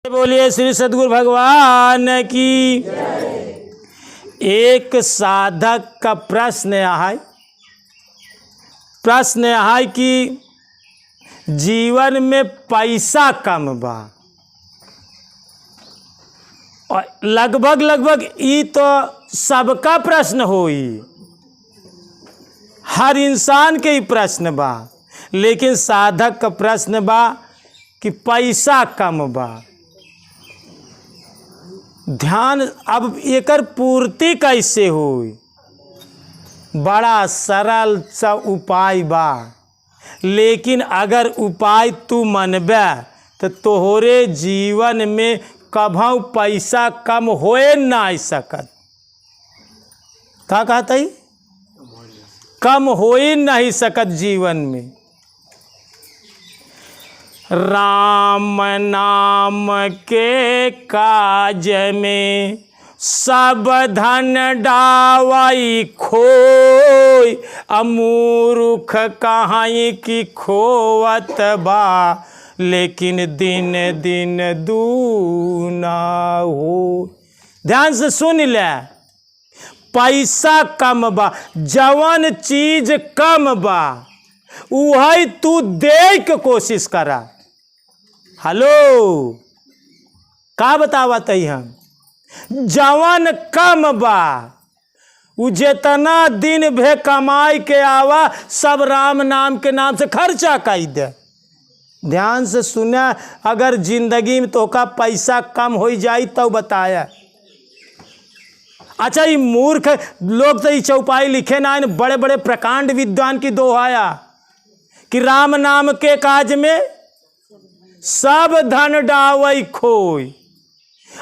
बोलिए श्री सद्गुरु भगवान की। एक साधक का प्रश्न है कि जीवन में पैसा कम बा और लगभग ये तो सबका प्रश्न होई, हर इंसान के ही प्रश्न बा, लेकिन साधक का प्रश्न बा कि पैसा कम बा। ध्यान अब एकर पूर्ति कैसे होई? बड़ा सरल सा उपाय बा, लेकिन अगर उपाय तू मनबे तो तोहरे जीवन में कभू पैसा कम होए नहीं सकत। का कहता ही? कम हो ही नहीं सकत जीवन में। राम नाम के काज में सब धन डावाई खोई, अमूर्ख कहाई की खोवत बा, लेकिन दिन दिन दूना हो। ध्यान से सुन ले, पैसा कम बा, जवन चीज कम बा वही तू दे के कोशिश करा। हेलो, का बतावत है हम? जवन कम बा उ जितना दिन भे कमाई के आवा सब राम नाम के नाम से खर्चा कर दे। ध्यान से सुना, अगर जिंदगी में तो का पैसा कम हो जाए तो बताया। अच्छा, ये मूर्ख लोग तो ये चौपाई लिखे ना, बड़े बड़े प्रकांड विद्वान की दोहाया कि राम नाम के काज में सब धन डावई खोई,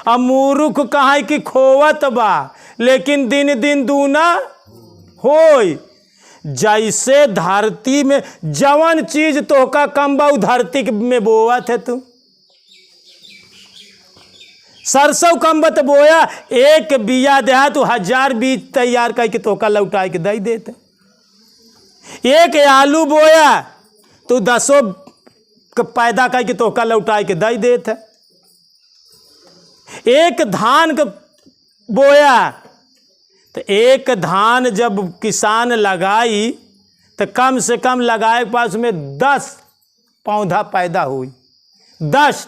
अमूर्ख कहाई की खोवत बा, लेकिन दिन दिन दूना होई। जैसे धरती में जवन चीज तो का कम बा धरती में बोवत है तू। सरसों कम बत बोया, एक बिया दे तू 1000 बीज तैयार करके तोका लौटा के दे देते। एक आलू बोया तो 10 पैदा करके तोका लौटा के दे देते। एक धान का बोया तो एक धान जब किसान लगाई तो कम से कम लगाए के पास में 10 पौधा पैदा हुई, 10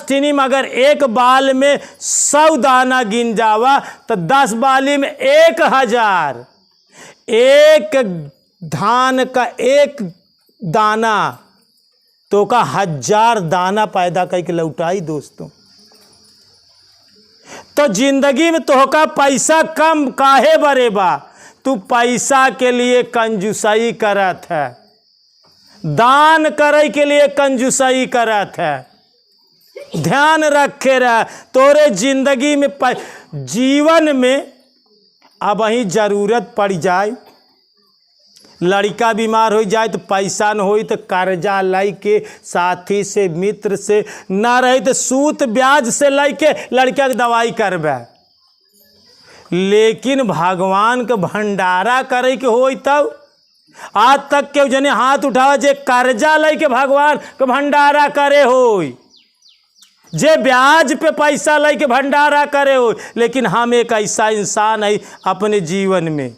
टीनी में अगर एक बाल में 100 दाना गिन जावा तो 10 बाली में 1000। एक धान का एक दाना तो का 1000 दाना पैदा करके लौटाई। दोस्तों, तो जिंदगी में तो का पैसा कम काहे बरे बा? तू पैसा के लिए कंजूसाई करत है, दान करे के लिए कंजूसाई करत है। ध्यान रखे रह, तोरे जिंदगी में जीवन में अब वही जरूरत पड़ जाए, लड़का बीमार हो जाए तो पैसा न हो तो कर्जा लाई के साथी से मित्र से ना रहे तो सूत ब्याज से लाई के लड़का की दवाई करबे। लेकिन भगवान के भंडारा करे के हो तब आज तक के जने हाथ उठावा जे कर्जा लाई के भगवान के भंडारा करे हो, जे ब्याज पे पैसा लाई के भंडारा करे हो। लेकिन हम एक ऐसा इंसान है अपने जीवन में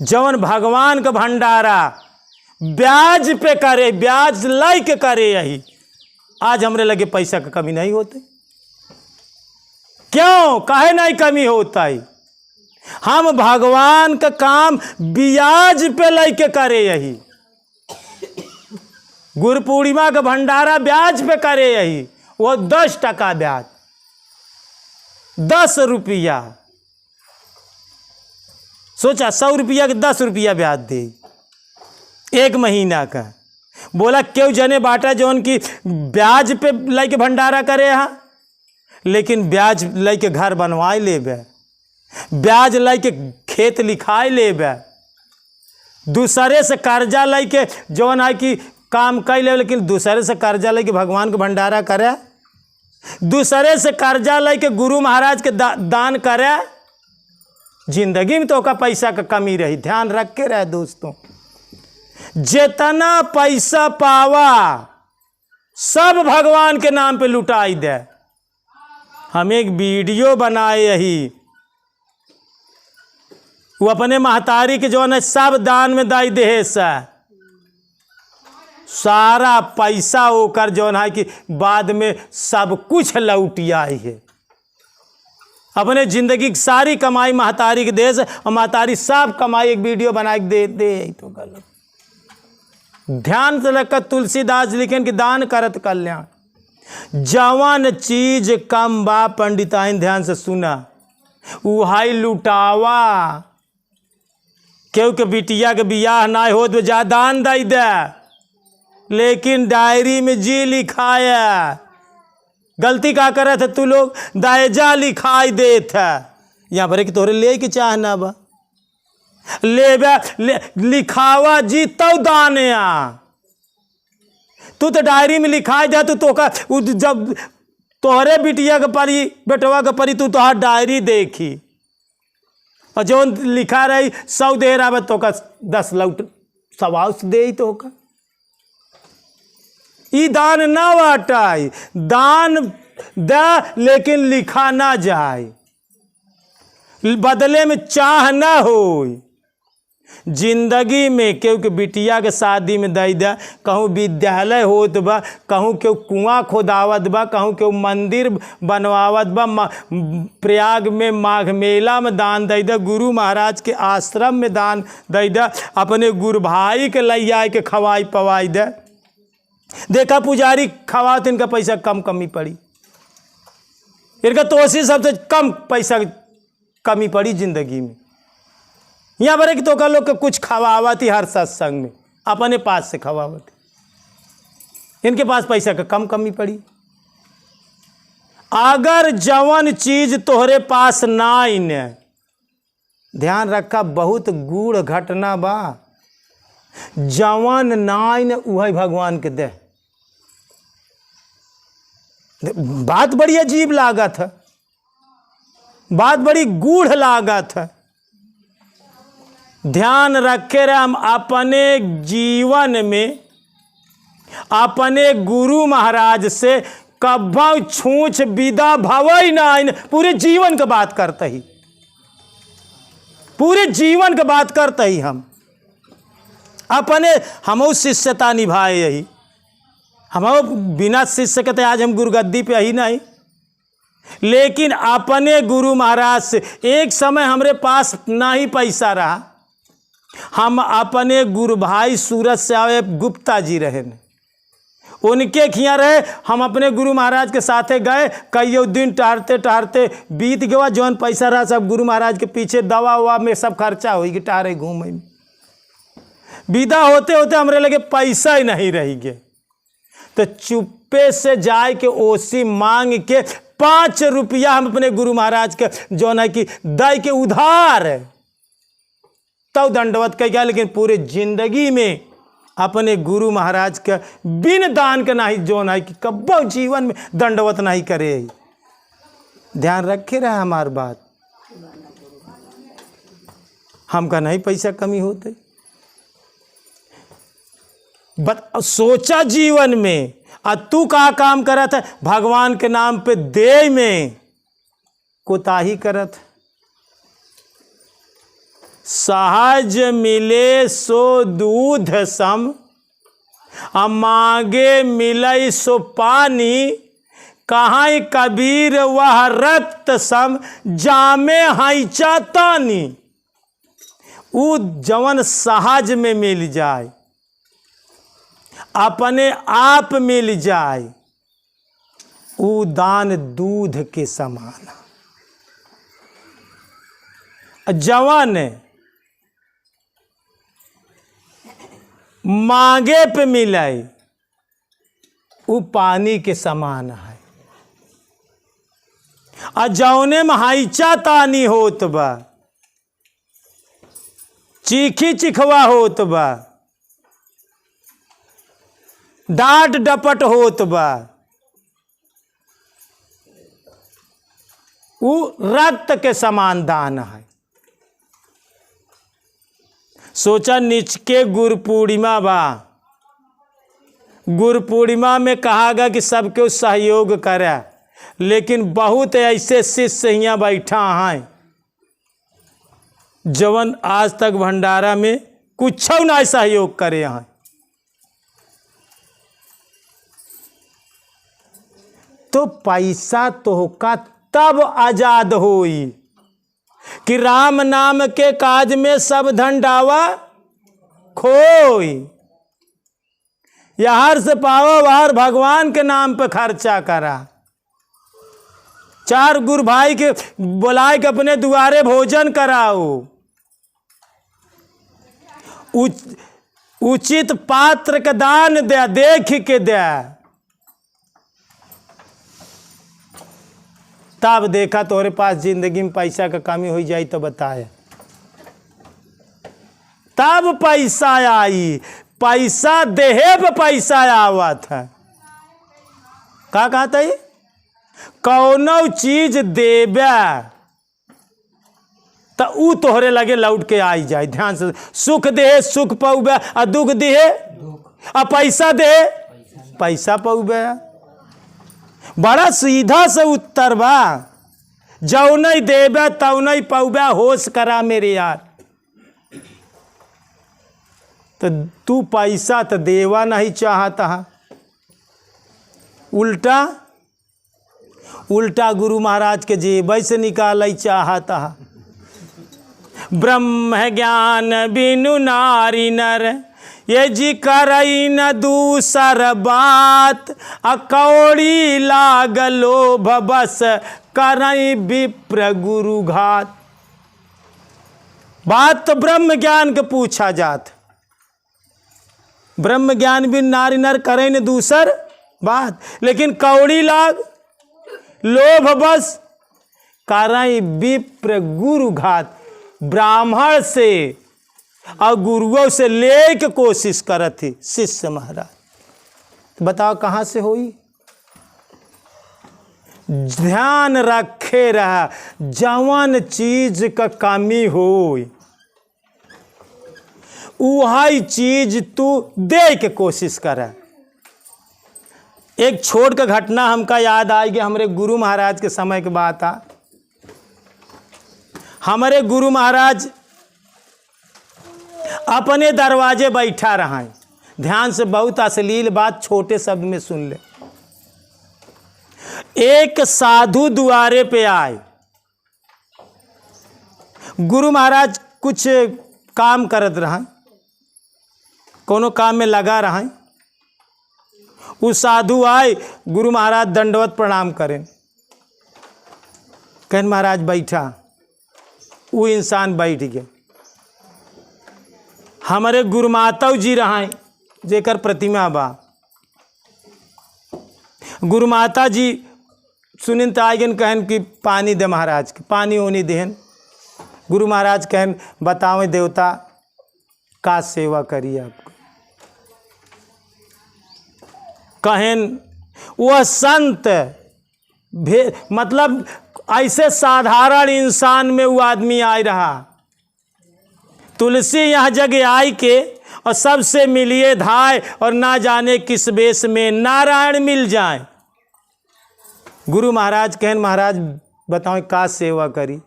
जवन भगवान का भंडारा ब्याज पे करे, ब्याज लाई के करे। यही आज हमरे लगे पैसा का कमी नहीं होती। क्यों काहे नहीं कमी होता है? हम भगवान का काम ब्याज पे लाई के करे। यही गुरु पूर्णिमा का भंडारा ब्याज पे करे। यही वो 10% ब्याज, 10 रुपया। सोचा 100 रुपया के 10 रुपया ब्याज दे एक महीना का। बोला क्यों जने बाटा जौन की ब्याज पे लाई के भंडारा करे हा, लेकिन ब्याज लाई के घर बनवाए लेबे, ब्याज लाई के खेत लिखाए लेबे, दूसरे से कर्जा लाई के जौन है कि काम कर ले, लेकिन दूसरे से कर्जा लाई के भगवान के भंडारा करे, दूसरे से कर्जा लाई के गुरु महाराज के दान करे। जिंदगी में तो का पैसा का कमी रही। ध्यान रख के रहे दोस्तों, जितना पैसा पावा सब भगवान के नाम पे लुटाई दे। हम एक वीडियो बनाए यही, वो अपने महतारी के जो है सब दान में दाई दे सारा पैसा होकर जो है कि बाद में सब कुछ लौटी आई है। अपने जिंदगी की सारी कमाई महतारी के देश और महतारी सब कमाई एक वीडियो बना के दे तो गलत। ध्यान से रखकर तुलसीदास लिखें कि दान करत कल्याण। जवान चीज कम बा पंडिताइन, ध्यान से सुना, उहाई लुटावा। क्योंकि बिटिया के बियाह ना हो तो जा दान दई दे, लेकिन डायरी में जी लिखाया। गलती का करे थे तू लोग, दायजा लिखाई दे था यहाँ पर कि तोहरे ले के चाहना बा ले लिखावा जी तब दाने आ। तू तो डायरी में लिखाई जा, तू तो जब तोहरे बिटिया के परी बेटवा के परी तू तोहार डायरी देखी और जो लिखा रही 100 दे रहा तो का 10 लौट सवाल दे तो का। ई दान ना बाटाई, दान दे लेकिन लिखा ना जाए, बदले में चाह ना हो जिंदगी में। क्योंकि बिटिया के शादी में दई दे, कहूँ विद्यालय होत बा, कहूँ क्यों कुआं खोदावत बा, कहूँ क्यों मंदिर बनवावत बा, प्रयाग में माघ मेला में दान दई दे, गुरु महाराज के आश्रम में दान दई दे, अपने गुरु भाई के लैया के खवाई पवाई दे। देखा पुजारी खवा तो इनका पैसा कमी पड़ी, इनका तोसी सबसे कम पैसा कमी पड़ी जिंदगी में। यहाँ पर तो का लोग के कुछ खवावती हर सत्संग में अपने पास से खवावती, इनके पास पैसा का कमी पड़ी। अगर जवन चीज तोहरे पास ना इने, ध्यान रखा बहुत गूढ़ घटना बा, जवन ना इने वही भगवान के दे। बात बड़ी अजीब लागत है, बात बड़ी गूढ़ लागत है। ध्यान रखे रहे हम अपने जीवन में अपने गुरु महाराज से कब्बा छूछ विदा भवई ना, पूरे जीवन का बात करते ही, पूरे जीवन का बात करते ही हम अपने हम शिष्यता निभाए। यही हम बिना शिष्य के आज हम गुरुगद्दी पे ही नहीं, लेकिन अपने गुरु महाराज से एक समय हमारे पास ना ही पैसा रहा, हम अपने गुरु भाई सूरत से आए गुप्ता जी रहे ने, उनके खिया रहे, हम अपने गुरु महाराज के साथे गए। कई दिन टहरते टहरते बीत गया, जौन पैसा रहा सब गुरु महाराज के पीछे दवा उवा में सब खर्चा हो गई, टहरे घूमे में। विदा होते होते हमरे लगे पैसा ही नहीं रही गए, तो चुप्पे से जाए के ओसी मांग के 5 रुपया हम अपने गुरु महाराज के जो है कि दई के उधार तब दंडवत कह गया। लेकिन पूरे जिंदगी में अपने गुरु महाराज के बिन दान के नहीं जो है कि कब्बो जीवन में दंडवत नहीं करे। ध्यान रखे रहे हमार बात, हमका नहीं पैसा कमी होते। सोचा जीवन में तू का काम करत है, भगवान के नाम पे दे में कोताही करत। सहज मिले सो दूध सम, मांगे मिले सो पानी, कहाँ कबीर वह रक्त सम, जामे हाइचा तानी। उ जवन सहज में मिल जाए, अपने आप मिल जाए, उ दान दूध के समान। जवन मांगे पे मिले उ पानी के समान है। और जौने में हाइचा तानी होत बा, चीखी चिखवा होत बा, डांट डपट होत बा, उ रक्त के समान दान है। सोचा निचके गुरु पूर्णिमा बा, गुरु पूर्णिमा में कहा गया कि सबके सहयोग करे, लेकिन बहुत ऐसे शिष्य यहाँ बैठा हैं जवन आज तक भंडारा में कुछ ना सहयोग करे हैं। तो पैसा तोहका तब आजाद होई कि राम नाम के काज में सब धन डावा खोई। यहार से पावो बाहर भगवान के नाम पे खर्चा करा। 4 गुरु भाई के बुलाए के अपने दुआरे भोजन कराओ। उचित पात्र के दान दे, देख के दे। तब देखा तोरे पास जिंदगी में पैसा का कमी हो जाई तो बताए, तब पैसा आई। पैसा देहे पे पैसा आवत है। का कहता है? कौनो चीज देबे तो ऊ तोहरे लगे लौट के आई जाए। ध्यान से, सुख देहे सुख पाऊबे, आ दुख देहे आ पैसा देहे पैसा पाऊबे। बड़ा सीधा से उत्तर बा। जौ नहीं देबे तौ नहीं पाऊबे, होश करा मेरे यार। तो तू पैसा तो देवा नहीं चाहता, उल्टा उल्टा गुरु महाराज के जेब से निकाल चाहता। ब्रह्म ज्ञान बिनु नारी नर, ये जी करई न दूसर बात। अकौड़ी लागलो भबस करई विप्र गुरु घात। बात तो ब्रह्म ज्ञान के पूछा जात। ब्रह्म ज्ञान बिन नारी नर करे न दूसर बात, लेकिन कौड़ी लाग लोभ बस करई विप्र गुरु घात। ब्राह्मण से और गुरुओं से ले के कोशिश करत थी शिष्य महाराज। तो बताओ कहाँ से हुई? ध्यान रखे रहा, जवन चीज का कमी हो वही चीज तू दे के कोशिश कर। एक छोट का घटना हमका याद आई कि हमारे गुरु महाराज के समय की बात आ। हमारे गुरु महाराज अपने दरवाजे बैठा रहा है। ध्यान से, बहुत अश्लील बात छोटे शब्द में सुन ले। एक साधु द्वारे पे आए। गुरु महाराज कुछ काम करत रहा, कोनो काम में लगा रहा। उस साधु आए, गुरु महाराज दंडवत प्रणाम करें। कहन महाराज बैठा। वो इंसान बैठ गया। हमारे गुरु माता जी रहा जेकर प्रतिमा बा। गुरु माता जी सुनिन त आगन कहन कि पानी दे महाराज के। पानी ओनी देहन। गुरु महाराज कहन बताओ देवता का सेवा करिए आपको। कहन वह संत मतलब ऐसे साधारण इंसान में वो आदमी आए रहा। तुलसी यहाँ जग आई के और सबसे मिलिए धाय, और ना जाने किस वेश में नारायण मिल जाए। गुरु महाराज कहन महाराज बताओ का सेवा करी।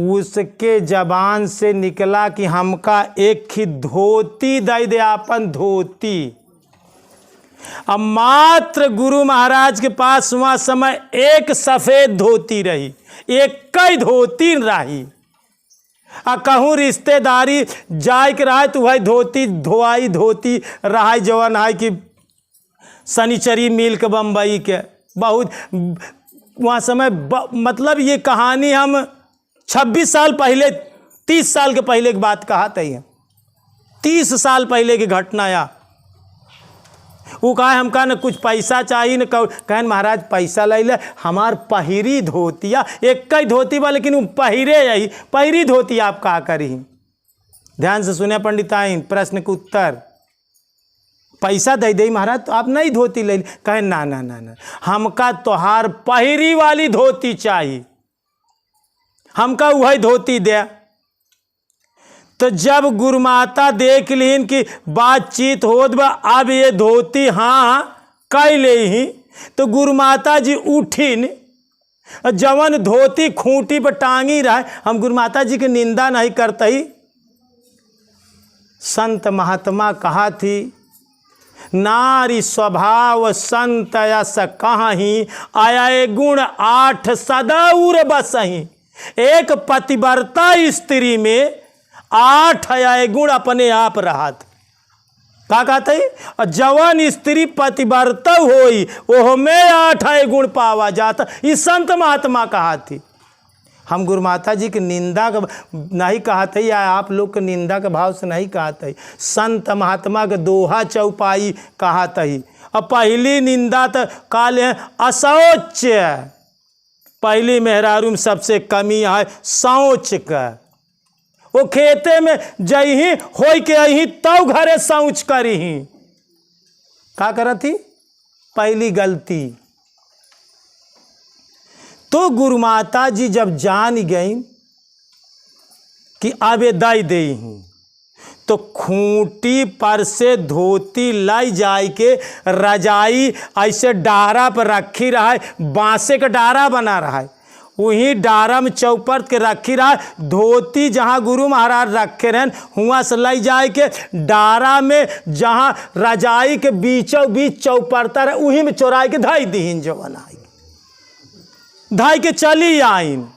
उसके जबान से निकला कि हमका एक ही धोती दे दे, आपन धोती। अब मात्र गुरु महाराज के पास वहाँ समय एक सफ़ेद धोती रही, एक कई धोती रही। आ कहूँ रिश्तेदारी जाए के रहा तो वही धोती धोआई धोती रहा जवन है कि शनिचरी मिल के बम्बई के बहुत वहाँ समय मतलब ये कहानी हम 26 साल पहले 30 साल के पहले की बात कहा था। 30 साल पहले की घटना या वो कहा हमका न कुछ पैसा चाहिए न कहन महाराज पैसा ले ले। हमार पहिरी धोतिया एक कई धोती बा, लेकिन वो पहिरे यही पहिरी धोती आप का करी। ध्यान से सुने पंडिताइन, प्रश्न के उत्तर। पैसा दे दे महाराज तो आप नहीं धोती ले। कहे ना ना ना ना, हमका तोहार पहिरी वाली धोती चाहिए, हमका वही धोती दे। तो जब गुरुमाता देख लीन कि बातचीत होत बा, अब ये धोती हाँ कह ले ही, तो गुरुमाता जी उठिन, जवन धोती खूंटी पर टांगी रहा। हम गुरुमाता जी की निंदा नहीं करते ही। संत महात्मा कहा थी, नारी स्वभाव संत यस कहीं, आया गुण 8 सदौर बसही। एक पतिव्रता स्त्री में 8 आया गुण अपने आप रहा था। का कहते ही, जवन स्त्री पतिव्रता होई ओह में 8 आए गुण पावा जाता। इस संत महात्मा कहा थी। हम गुरुमाता जी की निंदा का नहीं कहते या आप लोग के निंदा के भाव से नहीं कहते। संत महात्मा के दोहा चौपाई कहते ही। अब पहली निंदा तो काले अशौच, पहली मेहरारू में सबसे कमी है शौच का। वो खेते में जही हो के अही तौ घरे शौच करी। का करती पहली गलती। तो गुरुमाता जी जब जान गई कि अब ये दई दे ही, तो खूंटी पर से धोती लाई जाए के रजाई ऐसे डारा पर रखी रहा है, बांसे का डारा बना रहा है, वहीं डारा में चौपर के रखी रहा है। धोती जहाँ गुरु महाराज रखे रहन हुआ से लाई जाए के डारा में, जहाँ रजाई के बीचों बीच चौपरता रहे वहीं में चोराई के धाई दीन जो बनाई, धाई के चली आइन।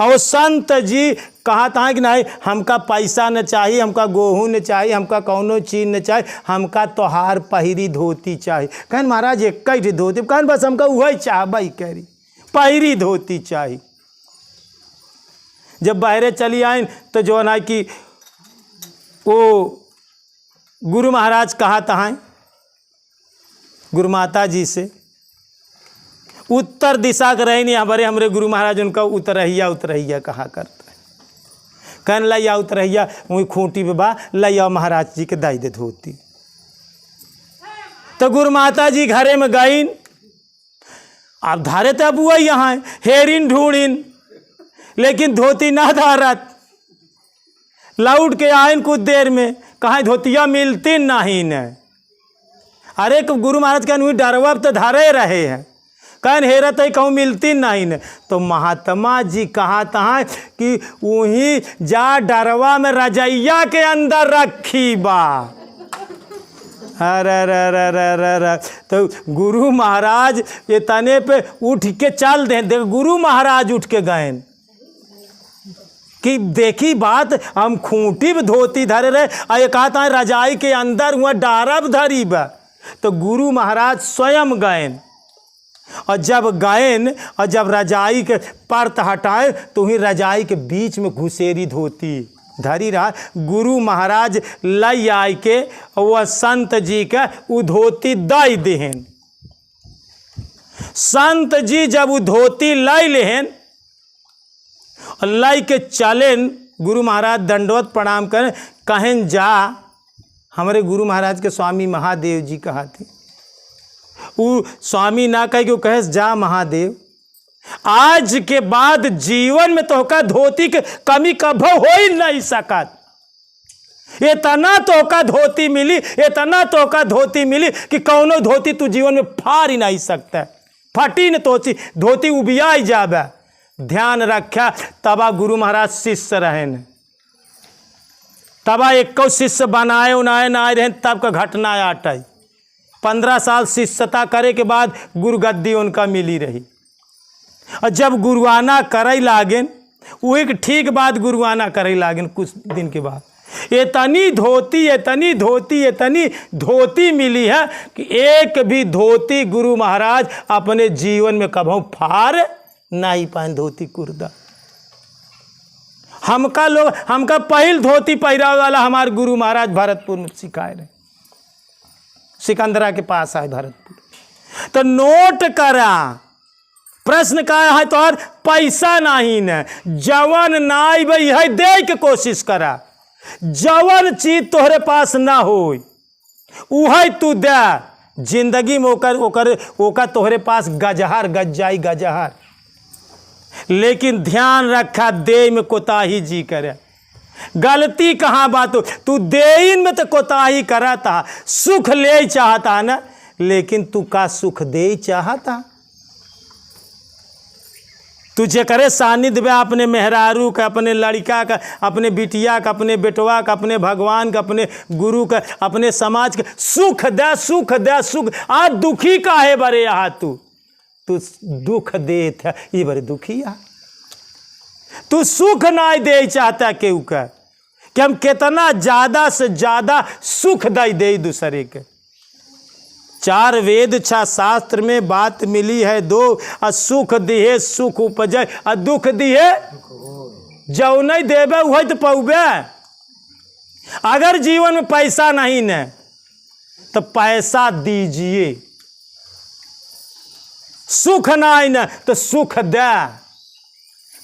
और संत जी कहता है कि नहीं हमका पैसा न चाहिए, हमका गेहूँ न चाहिए, हमका कौनो चीज़ न चाहिए, हमका तोहार पहिरी धोती चाहिए। कहन महाराज एक ही धोती, कहन बस हमका वही चाहबई करी, पहिरी धोती चाहिए। जब बाहरे चली आइन तो जो है कि वो गुरु महाराज कहता है गुरुमाता जी से, उत्तर दिशा के रही नहीं हमारे गुरु महाराज उनका उतरहिया कहा करता है। कहन लैया उतरहिया वही खूंटी पे बा, लैया महाराज जी के दाई दे धोती। तो गुरु माता जी घरे में गईन, अब धारे तो अब वही यहाँ हेरिन ढूंढिन, लेकिन धोती ना धारत। लौट के आइन कुछ देर में, कहाँ धोतिया मिलती नहीं न। अरे गुरु महाराज कहन वही डरवा तो धारे रहे हैं, कहन हेरत है कहूँ मिलती नहीं न। तो महात्मा जी कहता है कि वहीं जा डरवा में रजैया के अंदर रखी बा। अरे तो गुरु महाराज ये तने पे उठ के चल दे गुरु महाराज उठ के गए कि देखी बात, हम खूंटी में धोती धरे रहे, ये कहता है रजाई के अंदर हुआ डारा धरी बा। तो गुरु महाराज स्वयं गए, और जब गए और जब रजाई के पर्त हटाए तो ही रजाई के बीच में घुसेरी धोती धरी रहा। गुरु महाराज लई आए के वह संत जी का वो धोती दई देहन। संत जी जब वो धोती लाई लेहन और लाई के चलेन, गुरु महाराज दंडवत प्रणाम करें, कहें जा। हमारे गुरु महाराज के स्वामी महादेव जी कहा थी, वो स्वामी ना कहे कि वो कहे जा महादेव, आज के बाद जीवन में तोहका धोती के कमी कभो हो ही नहीं सकत। इतना तोहका धोती मिली, इतना तोहका धोती मिली कि कौनो धोती तू जीवन में फाड़ ही नहीं सकता, फटी न धोती उबिया ही जाबे। ध्यान रखा, तबा गुरु महाराज शिष्य रहे न, तबा एक शिष्य बनाए उनाए ना आए रहे, तब का घटना आटाई। 15 साल शिष्यता करे के बाद गुरु गद्दी उनका मिली रही। और जब गुरुआना करे लागेन, वही के ठीक बाद गुरुआना करे लागेन, कुछ दिन के बाद इतनी धोती मिली है कि एक भी धोती गुरु महाराज अपने जीवन में कभू फाड़ नहीं पाए। धोती कुर्दा हमका पहल धोती पहिरा वाला हमारे गुरु महाराज भरतपुर में सिखाए रहे, सिकंदरा के पास आए भरतपुर। तो नोट करा, प्रश्न का है तो और पैसा नहीं न, जवन नाई भाई है दे के कोशिश करा। जवन चीज तोहरे पास ना हो उह तू दे, जिंदगी में ओकर तोहरे पास गजहर गज जाई गजहर। लेकिन ध्यान रखा, दे में कोताही जी करे। गलती कहाँ बात हो, तू देइन में तो कोताही करता, सुख ले चाहता ना, लेकिन तू का सुख दे चाहता। तुझे करे सानिध्य में अपने मेहरारू का, अपने लड़का का, अपने बिटिया का, अपने बेटवा का, अपने भगवान का, अपने गुरु का, अपने समाज का सुख दे, सुख दे, सुख। आज दुखी काहे बरे यहाँ तू दुख दे था, ये बड़े दुखी आ। तू सुख ना दे चाहता केहू का, कि हम कितना ज्यादा से ज्यादा सुख दे दूसरे के। 4 वेद 6 शास्त्र में बात मिली है दो, सुख दिहे सुख उपजे, दुख दिहे जो नहीं देवे वही तो पौबे। अगर जीवन में पैसा नहीं न तो पैसा दीजिए, सुख नहीं न तो सुख दे,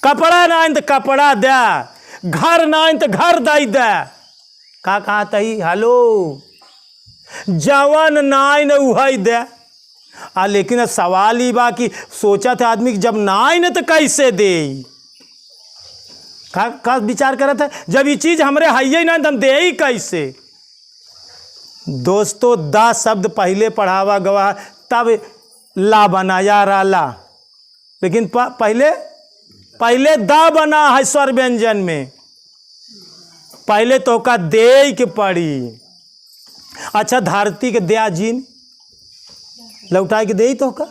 कपड़ा नहीं तो कपड़ा दे, घर नहीं तो घर दे दे। का कहा तही हेलो, जवन नाई न उहई दे। लेकिन सवाल ही बा कि सोचा था आदमी कि जब नाई न तो कैसे दे। का विचार करा था, जब ये चीज हमरे है ना तो हम दे ही कैसे। दोस्तों, दा शब्द पहले पढ़ावा गवा, तब ला बनाया राला, लेकिन पहले दा बना है स्वर व्यंजन में, पहले तो का दे के पड़ी। अच्छा, धरती के दया जीन लौटा के दे तो का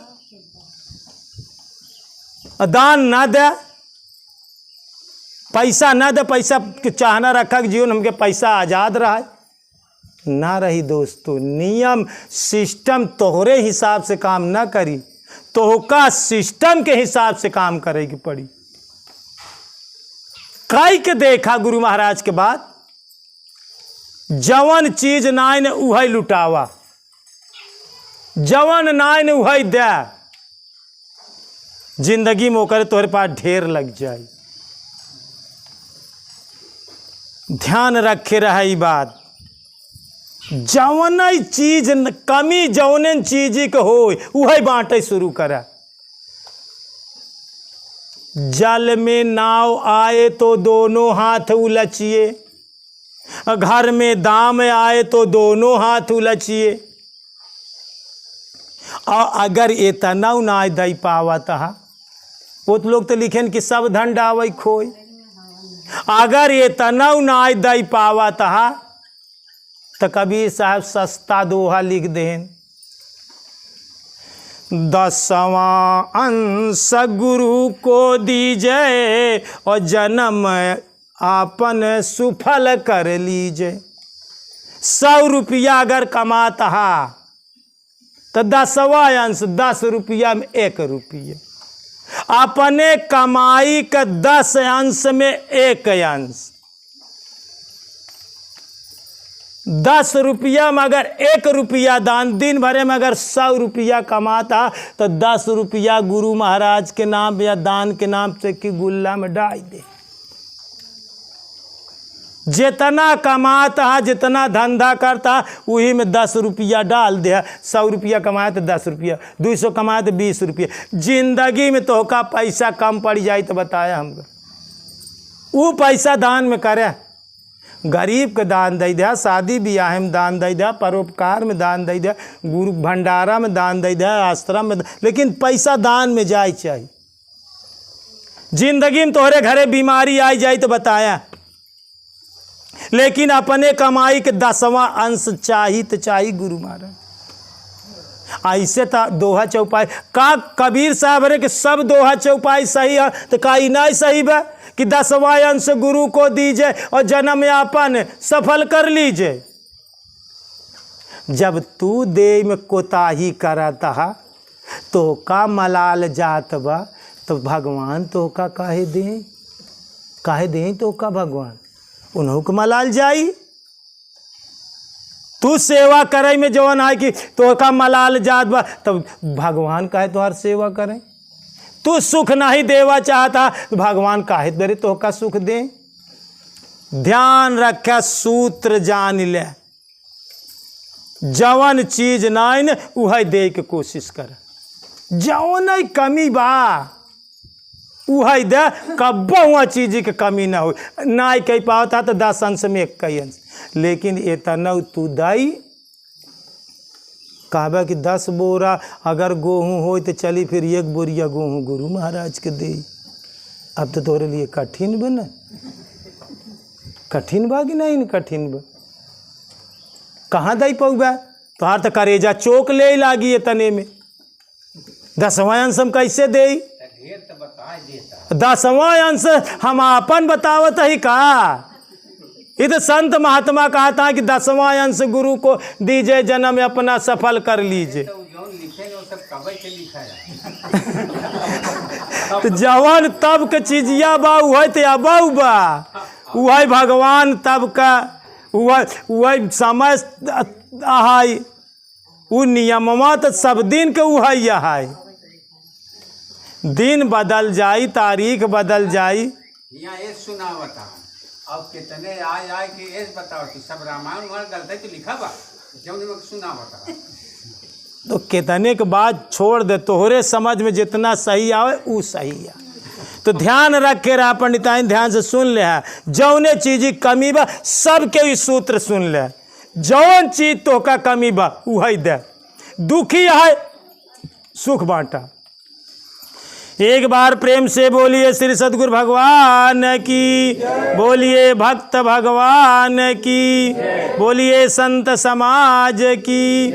दान ना दे, पैसा ना दे, पैसा के चाहना रखा कि जीवन हमके पैसा आजाद रहा ना रही। दोस्तों, नियम सिस्टम तोहरे हिसाब से काम ना करी, तोहका सिस्टम के हिसाब से काम करेगी पड़ी। कई के देखा गुरु महाराज के बाद, जवन चीज नाई ने उहई लुटावा, जवन नाई ने उहई दे। जिंदगी में ओकर तोहरे पास ढेर लग जाए। ध्यान रखे रहे बात, जवन चीज कमी जौन चीज के हो वही बांटे शुरू करा। जल में नाव आए तो दोनों हाथ उलचिए, घर में दाम आए तो दोनों हाथ उलचिए। और अगर इतना ना दे पावत है, वो तो लोग तो लिखें कि सब धन डावे खोई। अगर इतना ना दे पावत है तो कबीर साहब सस्ता दोहा लिख दें, 10वां अंश गुरु को दीजिए और जन्म आपन सुफल कर लीजिए। 100 रुपया अगर कमाता है तो 10वां अंश 10 रुपया में 1 रुपया, अपने कमाई का 10 अंश में 1 अंश। 10 रुपया में अगर 1 रुपया दान, दिन भरे में अगर 100 रुपया कमाता तो 10 रुपया गुरु महाराज के नाम या दान के नाम से कि गुल्ला में डाल दे। जितना कमाता है, जितना धंधा करता वही में 10 रुपया डाल दे। 100 रुपया कमाए तो 10 रुपया, 200 कमाए तो 20 रुपया। जिंदगी में तो का पैसा कम पड़ जाए तो बताया हमको, वो पैसा दान में करे। गरीब के दान दे दिया, शादी ब्याह में दान दे दिया, परोपकार में दान दे दिया, गुरु भंडारा में दान दे दिया, आश्रम में, लेकिन पैसा दान में जाए चाहिए। जिंदगी में तोहरे घरे बीमारी आई जाए तो बताया, लेकिन अपने कमाई के 10वां अंश चाहिए तो चाहिए गुरु महाराज। ऐसे था दोहा चौपाई का कबीर साहब रे कि सब दोहा चौपाई सही है तो काई नहीं सही बा कि 10वां अंश गुरु को दीजिए और जन्म यापन सफल कर लीजिए। जब तू दे में कोताही करता है तो का मलाल जात बा, तो भगवान तो का काहे दे तो का भगवान उन्हों को मलाल जाई। तू सेवा करे में जवन है कि तो का मलाल जात बा, तब भगवान काहे तोहार सेवा करे। तू सुख नहीं देवा चाहता तो भगवान काहे दे तो का सुख दे। ध्यान रखा, सूत्र जान ले, जवन चीज नाइन वह दे के कोशिश कर। जवन कमी बा वही दे, कब्बो हुआ चीज़ की कमी ना हो। ना ही कह पाता तो 10 अंश में 1 अंश, लेकिन इतना तू दाई कहबा कि 10 बोरा अगर गेहूँ हो तो चली, फिर 1 बोरिया गेहूँ गुरु महाराज के दे। अब तो तोरे लिए कठिन बा ना, कठिन बा कि नहीं कठिन बा? कहाँ दई पौबा? तोहार तो करेजा चौक ले लागी है तने में। 10वां अंश हम कैसे दे? 10वां अंश हम अपन बतावत ही का? ये तो संत महात्मा कहा था कि 10वां अंश गुरु को दीजिए, जन्म अपना सफल कर लीजिए। तो जवान तब के चीजिया बा वही तो अबऊ बा, वही भगवान तब का वही समय आहाई, वो नियमवा तो सब दिन के वही आहाई। दिन बदल जाई, तारीख बदल जाई। यहाँ ये सुना बता अब कितने आए कि ये बताओ कि सब रामायण गलत तो लिखा बा, जब मैं सुना बता तो कितने के बाद छोड़ दे, तोहरे समझ में जितना सही आवे वो सही है। तो ध्यान रख के रहा पंडिताइन, ध्यान से सुन ले है। जौने चीज की कमी बा सबके इस सूत्र सुन ले। जौन चीज तो का कमी बा वही दे, दुखी है सुख बांटा। एक बार प्रेम से बोलिए श्री सद्गुरु भगवान की, बोलिए भक्त भगवान की, बोलिए संत समाज की।